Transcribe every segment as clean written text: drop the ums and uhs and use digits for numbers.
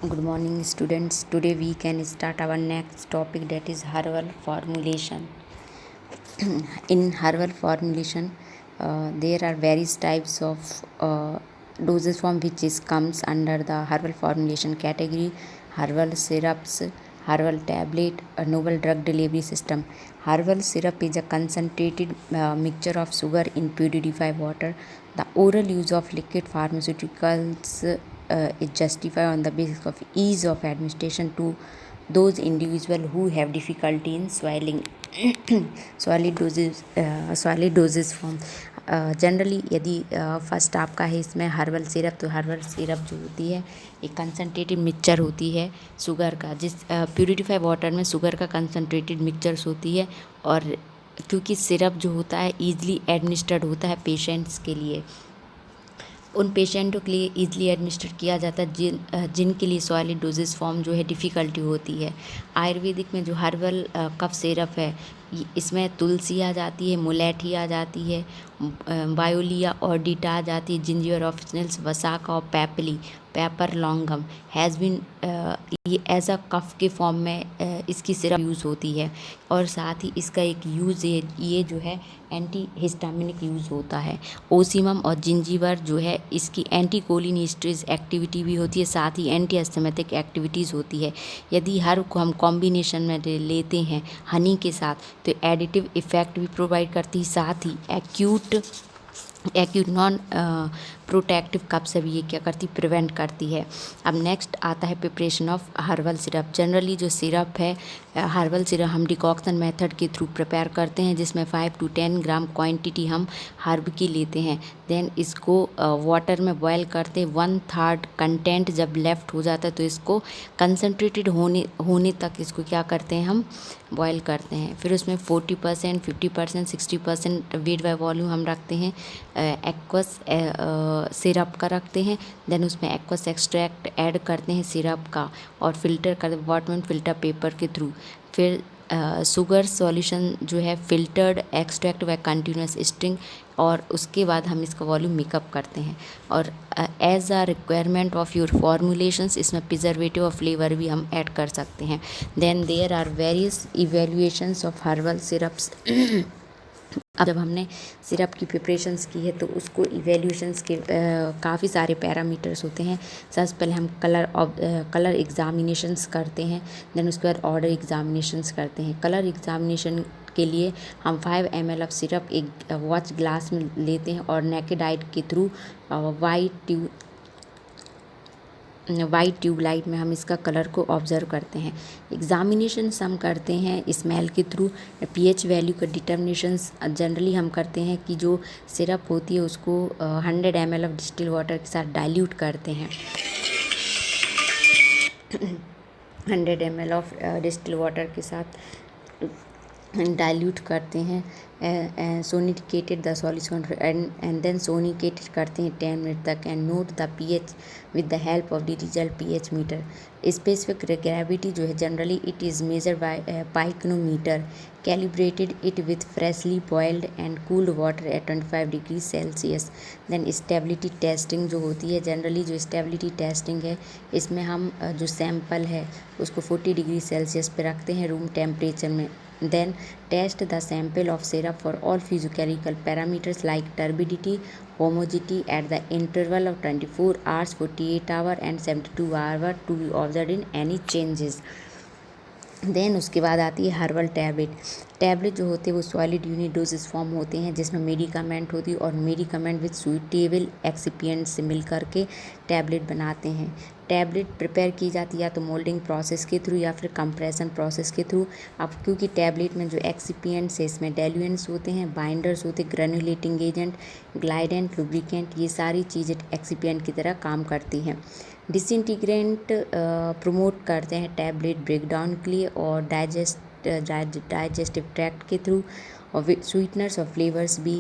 Good morning, students. Today we can start our next topic, that is herbal formulation. In herbal formulation, there are various types of dosage form which comes under the herbal formulation category: herbal syrups, herbal tablet, a novel drug delivery system. Herbal syrup is a concentrated mixture of sugar in purified water. The oral use of liquid pharmaceuticals is justified on the basis of ease of administration to those individuals who have difficulty in swallowing solid doses form. Generally यदि first आपका है इसमें herbal syrup, तो herbal syrup जो होती है एक concentrated mixture होती है शुगर का, जिस प्यूरिफाइड वाटर में शुगर का कंसनट्रेटेड मिक्सचर्स होती है। और क्योंकि सिरप जो होता है ईजिली एडमिनिस्टर्ड होता है पेशेंट्स के लिए, उन पेशेंटों के लिए ईजिली एडमिनिस्टर किया जाता है जिनके लिए सॉलिड डोजेस फॉर्म जो है डिफ़िकल्टी होती है। आयुर्वेदिक में जो हर्बल कफ सिरप है, इसमें तुलसी आ जाती है, मुलेठी आ जाती है, बायोलिया और डीटा आ जाती है, जिंजर ऑफिसनल्स, वसाका और पेपर लॉन्गम हैज़ बीन ये एज अ कफ के फॉर्म में इसकी सिरप यूज़ होती है। और साथ ही इसका एक यूज़ ये जो है एंटी हिस्टामिनिक यूज़ होता है। ओसीमम और जिंजीवर जो है इसकी एंटी कोलिनिस्ट्रेज एक्टिविटी भी होती है, साथ ही एंटी एस्थमेटिक एक्टिविटीज़ होती है। यदि हर को हम कॉम्बिनेशन में लेते हैं हनी के साथ तो एडिटिव इफ़ेक्ट भी प्रोवाइड करती है, साथ ही एक्यूट नॉन प्रोटेक्टिव कफ से भी ये क्या करती प्रिवेंट करती है। अब नेक्स्ट आता है preparation of herbal syrup. Generally जो सिरप है हर्बल सिरप हम डिकॉक्शन मेथड के थ्रू प्रिपेयर करते हैं, जिसमें 5 to 10 ग्राम क्वांटिटी हम हर्ब की लेते हैं। देन इसको वाटर में बॉयल करते हैं। 1/3 कंटेंट जब लेफ़्ट हो जाता है तो इसको कंसनट्रेटेड होने तक इसको क्या करते हैं हम बॉयल करते हैं। फिर उसमें 40%, 50%, 60% वेट बाय वॉल्यूम हम रखते हैं। एक्वस सिरप का रखते हैं। देन उसमें एक्वस एक्सट्रैक्ट ऐड करते हैं सिरप का और फिल्टर करते हैं वाटरमेलन फ़िल्टर पेपर के थ्रू। फिर शुगर सॉल्यूशन जो है फिल्टर्ड एक्सट्रैक्ट व कंटिन्यूस स्टिंग, और उसके बाद हम इसका वॉल्यूम मेकअप करते हैं। और as a requirement of your formulations इसमें प्रिजर्वेटिव और फ्लेवर भी हम ऐड कर सकते हैं। Then there are various evaluations of herbal syrups. अब जब हमने सिरप की प्रिपरेशंस की है तो उसको इवेल्यूशंस के काफ़ी सारे पैरामीटर्स होते हैं। सबसे पहले हम कलर एग्जामिनेशंस करते हैं, देन उसके बाद ऑर्डर एग्जामिनेशंस करते हैं। कलर एग्जामिनेशन के लिए हम 5 ml ऑफ सिरप एक वॉच ग्लास में लेते हैं और नेकेड आई के थ्रू वाइट ट्यूब लाइट में हम इसका कलर को ऑब्ज़र्व करते हैं। एग्जामिनेशन हम करते हैं स्मेल के थ्रू। पीएच वैल्यू का डिटर्मिनेशंस जनरली हम करते हैं कि जो सिरप होती है उसको 100 ml ऑफ डिस्टिल वाटर के साथ डाइल्यूट करते हैं। 100 ml ऑफ डिस्टिल वाटर के साथ डाइल्यूट करते हैं। Sonicated the solution and then sonicated करते हैं 10 मिनट तक and note the pH with the help of digital pH meter. Specific gravity जो है generally it is measure by pycnometer, calibrated it with freshly boiled and cooled water at 25 degree Celsius. Then stability testing जो होती है, generally जो stability testing है इसमें हम जो सैंपल है उसको 40 डिग्री सेल्सियस पे रखते हैं रूम टेम्परेचर में। Then test the sample of syrup for all physicochemical parameters like turbidity, homogeneity at the interval of 24 hours, 48 hours and 72 hours to be observed in any changes. Then उसके बाद आती है herbal tablet जो होते हैं वो solid unit doses form होते हैं, जिसमें मेडिकामेंट होती है और मेडिकामेंट विद सुइटेबल एक्सिपिएंट से मिल करके टैबलेट बनाते हैं। टैबलेट प्रिपेयर की जाती है या तो मोल्डिंग प्रोसेस के थ्रू या फिर कंप्रेशन प्रोसेस के थ्रू। अब क्योंकि टैबलेट में जो एक्सिपिएंट्स है इसमें डेल्यूएंट्स होते हैं, बाइंडर्स होते हैं, ग्रेनुलेटिंग एजेंट, ग्लाइडेंट, लुब्रिकेंट, ये सारी चीज़ें एक्सिपिएंट की तरह काम करती हैं। डिसइंटीग्रेंट प्रमोट करते हैं टैबलेट ब्रेकडाउन के लिए और डाइजेस्टिव ट्रैक्ट के थ्रू। और स्वीटनर्स और फ्लेवर्स भी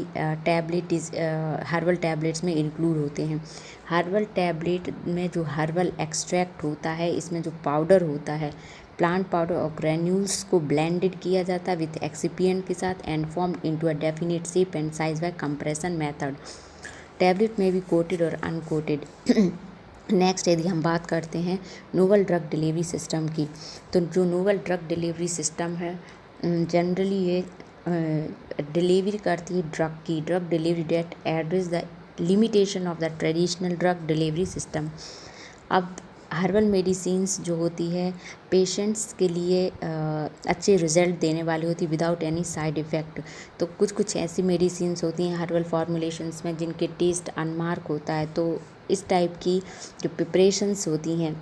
हर्बल टैबलेट्स में इंक्लूड होते हैं। हर्बल टैबलेट में जो हर्बल एक्सट्रैक्ट होता है इसमें जो पाउडर होता है प्लांट पाउडर और ग्रैन्यूल्स को ब्लेंडेड किया जाता है विथ एक्सिपिएंट के साथ and form into a definite shape and size by compression method. Tablet में भी कोटेड और अनकोटेड नेक्स्ट यदि हम बात करते हैं नोवल ड्रग डिलीवरी सिस्टम की, तो जो नोवल ड्रग डिलीवरी सिस्टम है जनरली ये डिलीवरी करती है drug delivery that address the limitation of the traditional drug delivery system. अब हर्बल मेडिसिन्स जो होती है पेशेंट्स के लिए अच्छे रिजल्ट देने वाली होती है विदाउट एनी साइड इफ़ेक्ट। तो कुछ कुछ ऐसी मेडिसिन्स होती हैं हर्बल फॉर्मुलेशंस में जिनके टेस्ट अनमार्क होता है, तो इस टाइप की जो प्रिपरेशंस होती हैं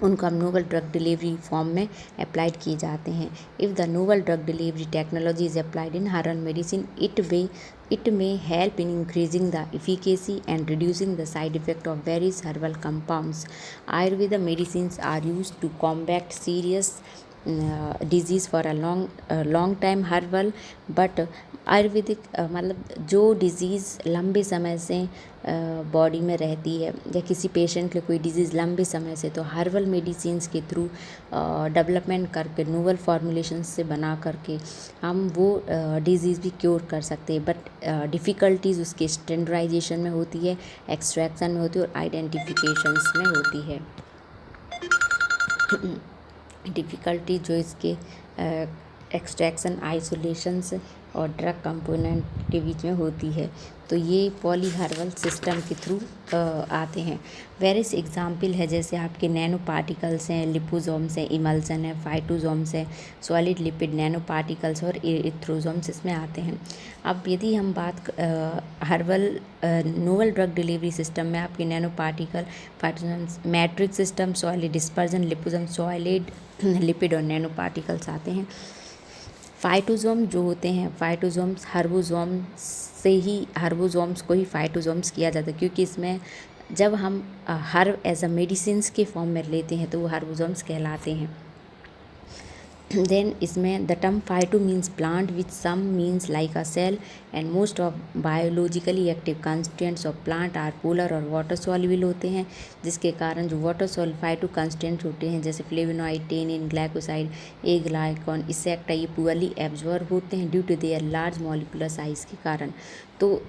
उनको हम नोवल ड्रग डिलीवरी फॉर्म में अप्लाइड किए जाते हैं। If the novel drug delivery technology is applied in herbal medicine it may help in increasing the efficacy and reducing the side effect of various herbal compounds. Ayurveda medicines are used to combat serious disease for a long time herbal, but Ayurvedic मतलब जो disease लंबे समय से body में रहती है या किसी पेशेंट के कोई डिज़ीज़ लंबे समय से, तो हर्बल मेडिसिन्स के थ्रू डेवलपमेंट करके नोवल फॉर्मुलेशंस से बना करके हम वो डिज़ीज़ भी क्योर कर सकते हैं। बट डिफ़िकल्टीज़ उसके स्टैंडर्डाइजेशन में होती है, एक्सट्रैक्शन में होती है और आइडेंटिफिकेशंस में होती है। डिफ़िकल्टी जो इसके एक्सट्रैक्शन आइसोलेशंस और ड्रग कंपोनेंट के बीच में होती है, तो ये पॉली हर्बल सिस्टम के थ्रू आते हैं। वेरियस एग्जाम्पल है जैसे आपके नैनो पार्टिकल्स हैं, लिपोसोम्स हैं, इमल्सन है, फाइटोसोम्स है, सॉलिड लिपिड नैनो पार्टिकल्स और इथ्रोसोम्स इसमें आते हैं। अब यदि हम बात herbal novel drug delivery system में आपके nano particle, phytosomes, matrix system, solid dispersion, liposome, solid lipid और नैनो पार्टिकल्स आते हैं। फाइटोसोम जो होते हैं फाइटोसोम्स हर्बोसोम्स को ही फाइटोसोम्स किया जाता है, क्योंकि इसमें जब हम हर्ब एज अ मेडिसिन्स के फॉर्म में लेते हैं तो वो हर्बोसोम्स कहलाते हैं। देन इसमें the term phyto means plant which some means like a cell and most of biologically active constituents of plant are polar और वाटर सॉल्युबल होते हैं, जिसके कारण जो वाटर सॉल्युबल फाइटो कंस्टिट्यूएंट्स होते हैं जैसे flavonoid, tannin, glycoside, aglycone, इंसेक्टा ये पुअरली एब्जॉर्ब होते हैं due to their large molecular size के कारण। तो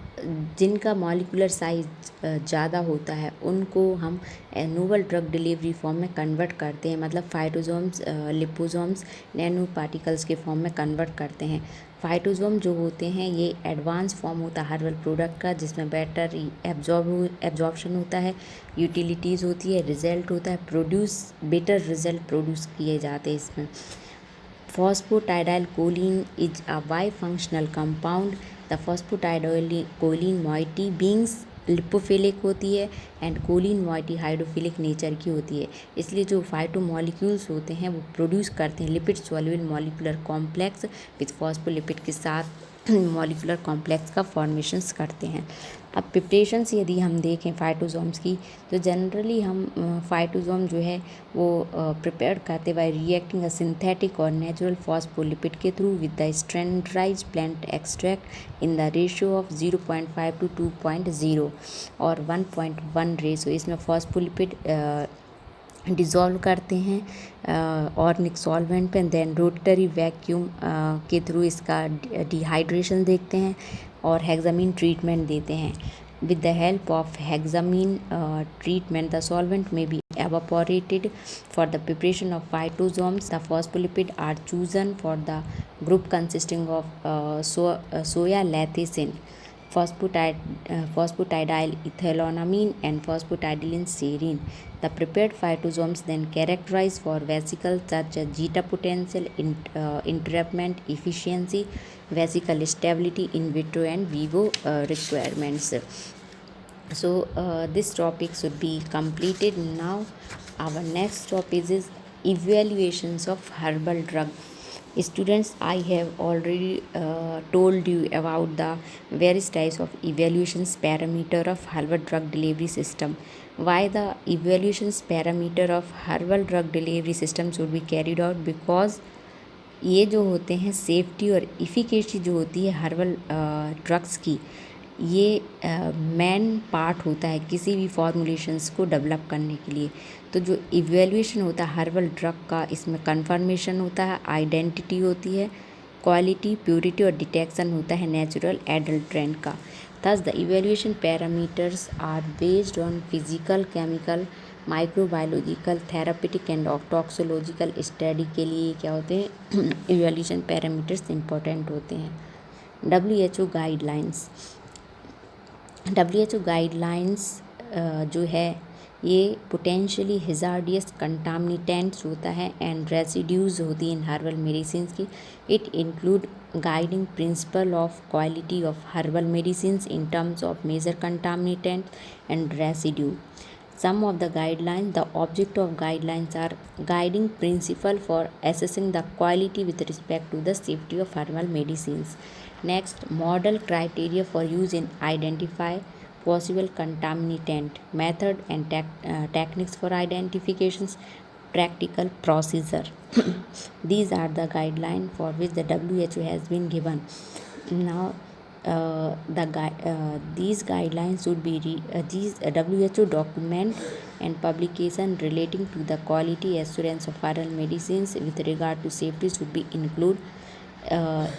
जिनका मॉलिकुलर साइज़ ज़्यादा होता है उनको हम नोवल ड्रग डिलीवरी फॉर्म में कन्वर्ट करते हैं, मतलब फाइटोसोम्स, लिपोसोम्स, नैनो पार्टिकल्स के फॉर्म में कन्वर्ट करते हैं। फाइटोसोम जो होते हैं ये एडवांस फॉर्म होता है हर्बल प्रोडक्ट का, जिसमें बेटर एब्जॉर्प्शन होता है, यूटिलिटीज़ होती है, रिजल्ट होता है, बेटर रिजल्ट प्रोड्यूस किए जाते हैं इसमें। Phosphatidylcholine is a bifunctional compound. The phosphatidylcholine moiety being lipophilic होती है and choline moiety hydrophilic nature की होती है, इसलिए जो फाइटो मॉलिक्यूल्स होते हैं वो प्रोड्यूस करते हैं lipid soluble molecular complex with phospholipid के साथ मॉलिकुलर कॉम्प्लेक्स का फॉर्मेशंस करते हैं। अब प्रिपरेशंस यदि हम देखें फाइटोसोम्स की, तो जनरली हम फाइटोसोम जो है वो प्रिपेयर करते बाय रिएक्टिंग अ सिंथेटिक और नेचुरल फॉस्फोलिपिड के through with the standardized plant extract in the ratio of 0.5 to 2.0 और 1.1 रेशो। इसमें फॉस्फोलिपिड डिज़ोल्व करते हैं ऑर्गेनिक सॉल्वेंट पे, देन रोटरी वैक्यूम के थ्रू इसका डिहाइड्रेशन देखते हैं और हेक्सामीन ट्रीटमेंट देते हैं। With the help of hexamine treatment the solvent में B evaporated for the preparation of phytosomes. The phospholipid are chosen for the group consisting of soya lecithin, phosphatidyl ethylenamine and phosphatidylene serine. The prepared phytosomes then characterized for vesicles such as zeta potential, entrapment efficiency, vesicle stability, in vitro and vivo requirements. So this topic should be completed. Now our next topic is evaluations of herbal drug. Students, I have already told you about the various types of evaluations parameter of herbal drug delivery system. Why the evaluations parameter of herbal drug delivery system should be carried out? Because ये जो होते हैं safety और इफ़िकेसी जो होती है herbal drugs की, ये मेन पार्ट होता है किसी भी फॉर्मुलेशंस को डेवलप करने के लिए। तो जो इवेल्यूएशन होता है हर्बल ड्रग का, इसमें कंफर्मेशन होता है, आइडेंटिटी होती है, क्वालिटी, प्योरिटी और डिटेक्शन होता है नेचुरल एडल्ट्रेंट का। Thus, the evaluation parameters are based on physical, chemical, microbiological, therapeutic and toxicological study के लिए क्या होते हैं इवैल्यूएशन पैरामीटर्स इंपॉर्टेंट होते हैं। WHO guidelines. WHO गाइडलाइंस जो है ये पोटेंशियली हिजार्डियस कंटामिनेंट्स होता है एंड रेसिड्यूज होती हैं इन हर्बल मेडिसिन की। It include guiding principle of quality of herbal medicine in terms of major contaminant and residue. Some of the guidelines, the object of guidelines are guiding principle for assessing the quality with respect to the safety of herbal medicines. Next, model criteria for use in identify possible contaminant, method and techniques for identifications, practical procedure. These are the guidelines for which the WHO has been given. Now, these guidelines should be these WHO document and publication relating to the quality assurance of oral medicines with regard to safety should be include।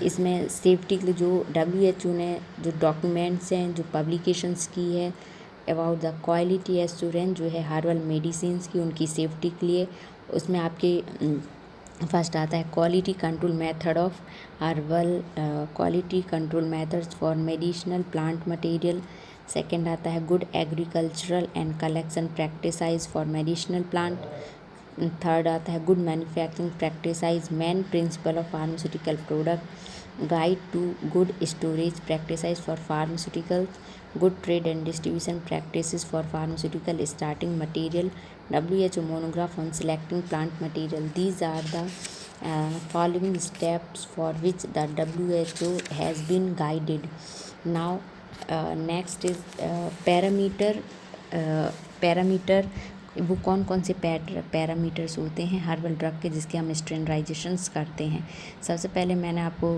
इसमें safety के लिए जो WHO ने जो documents हैं जो publications की है अबाउट द क्वालिटी एश्योरेंस जो है हर्बल मेडिसिन की उनकी सेफ्टी के लिए, उसमें आपके फर्स्ट आता है quality control method of herbal, quality control methods for medicinal plant material. Second आता है good agricultural and collection practices for medicinal plant. Third आता है good manufacturing practices main principle of pharmaceutical product, guide to good storage practices for pharmaceuticals, good trade and distribution practices for pharmaceutical starting material, WHO monograph on selecting plant material. These are the following steps for which the WHO has been guided. Now next is parameter. वो कौन कौन से parameters होते हैं herbal drug के जिसके हम स्टैंडर्डाइजेशंस करते हैं। सबसे पहले मैंने आपको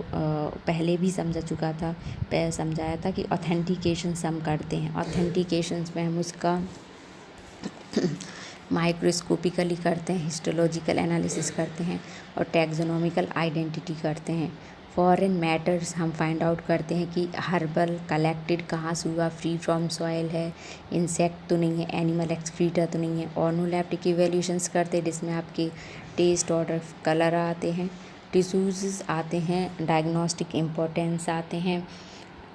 पहले भी समझाया था कि ऑथेंटिकेशंस हम करते हैं। ऑथेंटिकेशंस में हम उसका माइक्रोस्कोपिकली करते हैं, हिस्टोलॉजिकल एनालिसिस करते हैं और टैक्सोनॉमिकल आइडेंटिटी करते हैं। फॉरेन मैटर्स हम फाइंड आउट करते हैं कि हर्बल कलेक्टेड कहाँ से हुआ, फ्री फ्रॉम सॉइल है, इंसेक्ट तो नहीं है, एनिमल एक्सक्रीटर तो नहीं है। ऑर्नोलेप्टिक इवैल्यूएशंस करते हैं जिसमें आपके टेस्ट, ऑर्डर, कलर आते हैं, टिश्यूज़ आते हैं, डायग्नोस्टिक इम्पोर्टेंस आते हैं,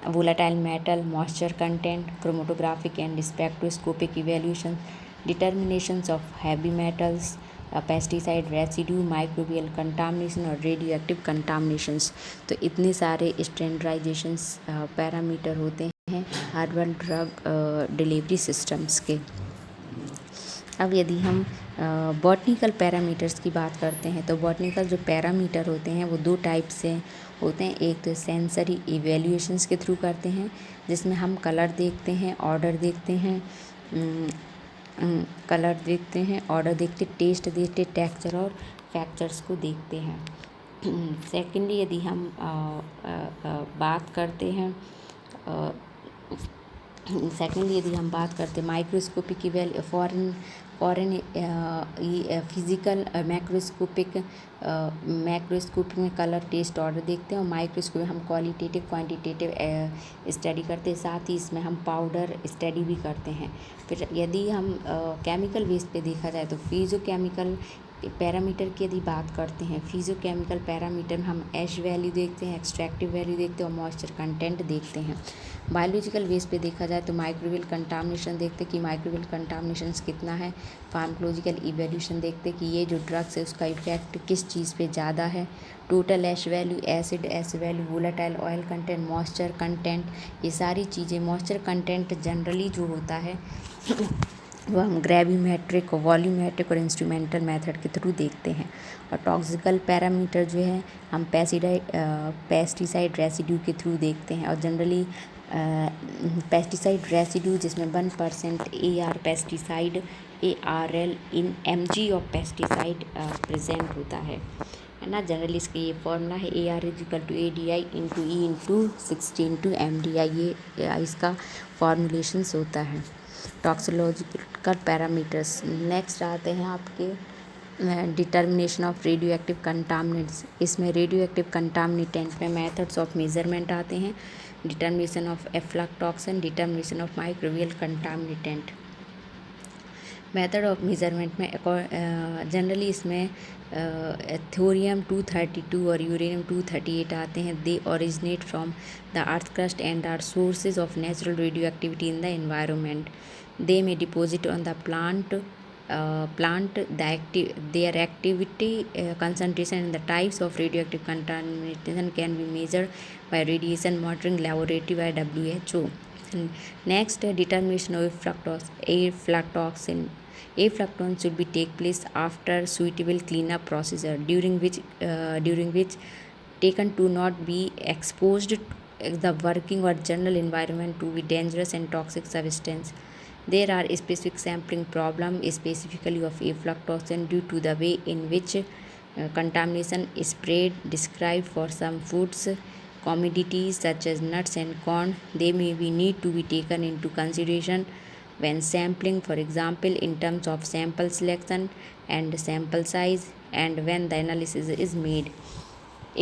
volatile metal, moisture content, chromatographic and spectroscopic evaluation, determinations of heavy metals, pesticide residue, microbial contamination और रेडियो एक्टिव कंटामिनेशंस। तो इतने सारे स्टैंडर्डाइजेशंस पैरामीटर होते हैं हर्बल ड्रग डिलीवरी सिस्टम्स के। अब यदि हम बॉटनिकल पैरामीटर्स की बात करते हैं तो बॉटनिकल जो पैरामीटर होते हैं वो दो टाइप से होते हैं। एक तो सेंसरी इवैल्यूएशंस के थ्रू करते हैं जिसमें हम कलर देखते हैं, ऑर्डर देखते हैं, ऑर्डर देखते, टेस्ट देखते, टेक्सचर और फैक्चर्स को देखते हैं। सेकेंडली यदि हम बात करते हैं माइक्रोस्कोपिक फॉरेन फिजिकल मैक्रोस्कोपिक में कलर, टेस्ट, ऑर्डर देखते हैं और माइक्रोस्कोप में हम क्वालिटेटिव क्वांटिटेटिव स्टडी करते हैं, साथ ही इसमें हम पाउडर स्टडी भी करते हैं। फिर यदि हम केमिकल बेस पे देखा जाए तो फिजियोकेमिकल पैरामीटर की यदि बात करते हैं, फिजियोकेमिकल पैरामीटर में हम एश वैल्यू देखते हैं, एक्सट्रैक्टिव वैल्यू देखते हैं और मॉइस्चर कंटेंट देखते हैं। बायोलॉजिकल बेस पे देखा जाए तो माइक्रोबियल कंटामिनेशन देखते कि माइक्रोबियल कंटामिनेशन कितना है, फार्माकोलॉजिकल इवैल्यूएशन देखते कि ये जो ड्रग्स है उसका इफेक्ट किस चीज़ पे ज़्यादा है, total ash value, acid value, volatile oil content, moisture content, ये सारी चीज़ें। मॉइस्चर कंटेंट जनरली जो होता है वो हम ग्रेविमेट्रिक, वॉल्यूमेट्रिक और इंस्ट्रूमेंटल मेथड के थ्रू देखते हैं। और टॉक्सिकल पैरामीटर जो है हम पेस्टिसाइड रेसिड्यू के थ्रू देखते हैं और जनरली पेस्टिसाइड रेसिड्यू जिसमें 1% AR pesticide ARL in mg of pesticide present होता है ना। जनरली इसका ये फॉर्मूला है AR = ADI × E × 16 MDI, ये इसका फॉर्मूलेशंस होता है। टॉक्सिकोलॉजिकल पैरामीटर्स नेक्स्ट आते हैं आपके determination of radio active contaminants, इसमें रेडियो एक्टिव कंटामिनेंट में मेथड्स ऑफ मेजरमेंट आते हैं। Determination of aflatoxin, determination of microbial contaminant. Method of measurement में जनरली इसमें थोरियम 232 और यूरेनियम 238 आते हैं। They originate from the earth crust and are sources of natural radio activity in the environment. They may deposit on the plant their activity concentration and the types of radioactive contamination can be measured by radiation monitoring laboratory by WHO. Next, determination of aflatoxin. Aflatoxin should be take place after suitable cleanup procedure during which taken to not be exposed the working or general environment to be dangerous and toxic substance. There are specific sampling problem specifically of aflatoxin due to the way in which contamination is spread. Described for some foods, commodities such as nuts and corn. They may be need to be taken into consideration when sampling, for example, in terms of sample selection and sample size, and when the analysis is made.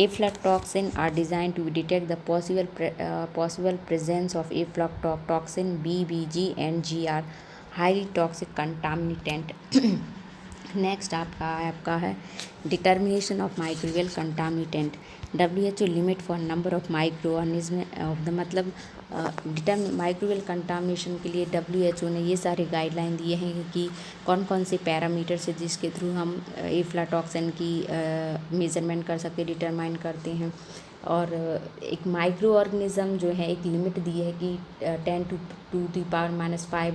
Aflatoxin are designed to detect the possible presence of aflatoxin, BBG and GR, highly toxic contaminant. Next आपका है determination of microbial contaminant. WHO limit for number of micro organism of the मतलब microbial contamination के लिए WHO ने ये सारे guideline दिए हैं कि कौन कौन से पैरामीटर से जिसके थ्रू हम एफ्लाटॉक्सिन की मेज़रमेंट कर सकते डिटरमाइन करते हैं। और एक माइक्रो ऑर्गेनिज़म जो है एक लिमिट दी है कि 10⁻⁻5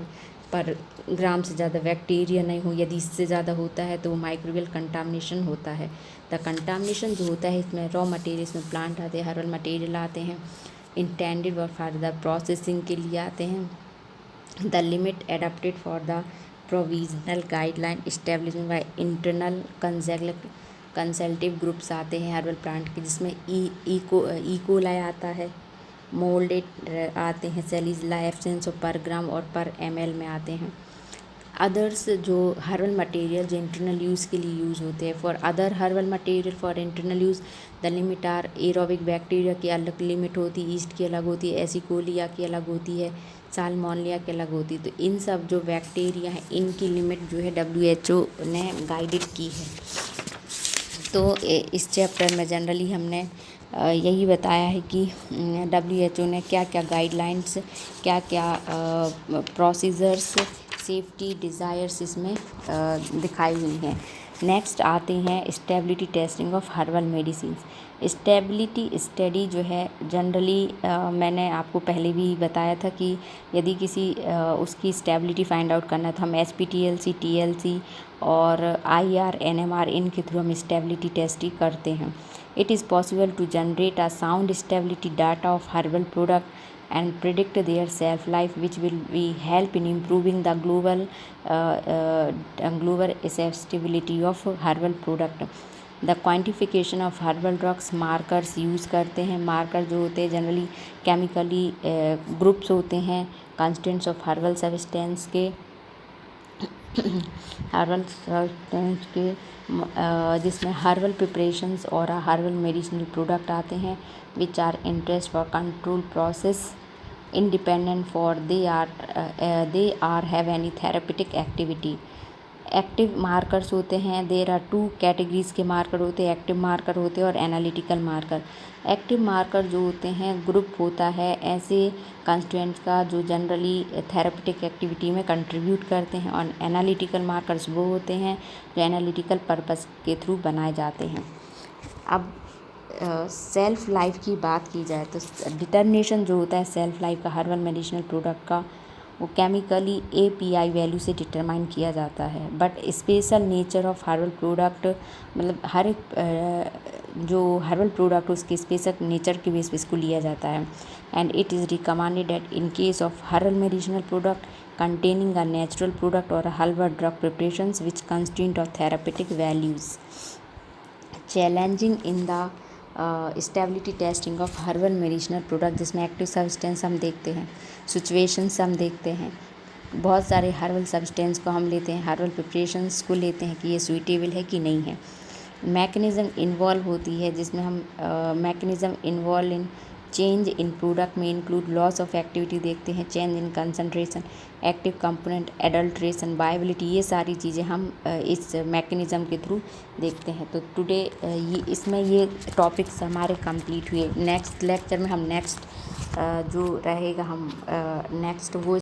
पर ग्राम से ज़्यादा बैक्टीरिया नहीं हो। यदि इससे ज़्यादा होता है तो वो माइक्रोबियल कंटामिनेशन होता है। द कंटामिनेशन जो होता है इसमें रॉ मटेरियल, इसमें प्लांट आते हैं, हर्बल मटेरियल आते हैं, इंटेंडेड और फर्दर प्रोसेसिंग के लिए आते हैं। The limit adapted for the provisional guideline establishment by internal consultative groups आते हैं हर्बल प्लांट के, जिसमें इकोलाई आता है, मोल्डेड आते हैं, सेलिसला एब्सेंस पर ग्राम और पर ml में आते हैं। अदर्स जो हर्बल मटेरियल जो इंटरनल यूज़ के लिए यूज़ होते हैं, for other herbal material for internal use the limit are aerobic bacteria की अलग लिमिट होती है, ईस्ट की अलग होती है, एसिकोलिया की अलग होती है, साल्मोनेला की अलग होती है। तो इन सब जो बैक्टीरिया हैं इनकी लिमिट जो है WHO ने गाइडेड की है। तो इस चैप्टर में जनरली हमने यही बताया है कि WHO ने क्या क्या गाइडलाइंस, क्या क्या प्रोसीजर्स, सेफ्टी डिज़ायर्स इसमें दिखाई हुई हैं। नेक्स्ट आते हैं stability testing of herbal medicine. Stability study जो है जनरली मैंने आपको पहले भी बताया था कि यदि किसी उसकी स्टेबिलिटी फाइंड आउट करना तो हम SPTLC, TLC और IR, NMR इनके थ्रू हम स्टेबिलिटी टेस्टिंग करते हैं। It is possible to generate a sound stability data of herbal product and predict their shelf life, which will be help in improving the global accessibility of herbal product. The quantification of herbal drugs markers use करते हैं। Marker जो होते हैं generally chemically groups होते हैं constants of herbal substance के जिसमें herbal preparations और हर्बल मेडिसिनल प्रोडक्ट आते हैं which are interest for control process independent for they are have any therapeutic activity. Active markers होते हैं, देर आर 2 कैटेगरीज़ के मार्कर होते हैं, एक्टिव मार्कर होते हैं और एनालिटिकल मार्कर। एक्टिव मार्कर जो होते हैं ग्रुप होता है ऐसे कंस्टिट्यूएंट्स का जो जनरली थेरेपेटिक एक्टिविटी में कंट्रीब्यूट करते हैं, और एनालिटिकल मार्कर्स वो होते हैं जो एनालिटिकल पर्पस के थ्रू बनाए जाते हैं। अब सेल्फ लाइफ की बात की जाए तो डिटर्मिनेशन जो होता है सेल्फ लाइफ का हर्बल मेडिसिनल प्रोडक्ट का वो केमिकली API वैल्यू से डिटरमाइन किया जाता है। But special nature of herbal product मतलब हर एक जो हर्बल प्रोडक्ट उसके स्पेशल नेचर के बेस पे इसको लिया जाता है। And it is recommended that in case of herbal medicinal product containing a natural product or a herbal drug preparations which constitute of therapeutic values. Challenging in the stability testing of herbal medicinal product, जिसमें active substance हम देखते हैं, situations हम देखते हैं, बहुत सारे herbal substance को हम लेते हैं, हर्बल प्रिपरेशंस को लेते हैं कि ये सुइटेबल है कि नहीं है। मैकेनिज़्म इन्वॉल्व होती है जिसमें हम mechanism involve in change in product में इंक्लूड लॉस ऑफ एक्टिविटी देखते हैं, change in concentration, active component, adulteration, viability, ये सारी चीज़ें हम इस मैकेनिज़्म के थ्रू देखते हैं। तो टुडे ये इसमें ये टॉपिक्स हमारे कंप्लीट हुए। नेक्स्ट लेक्चर में हम नेक्स्ट जो रहेगा हम नेक्स्ट वो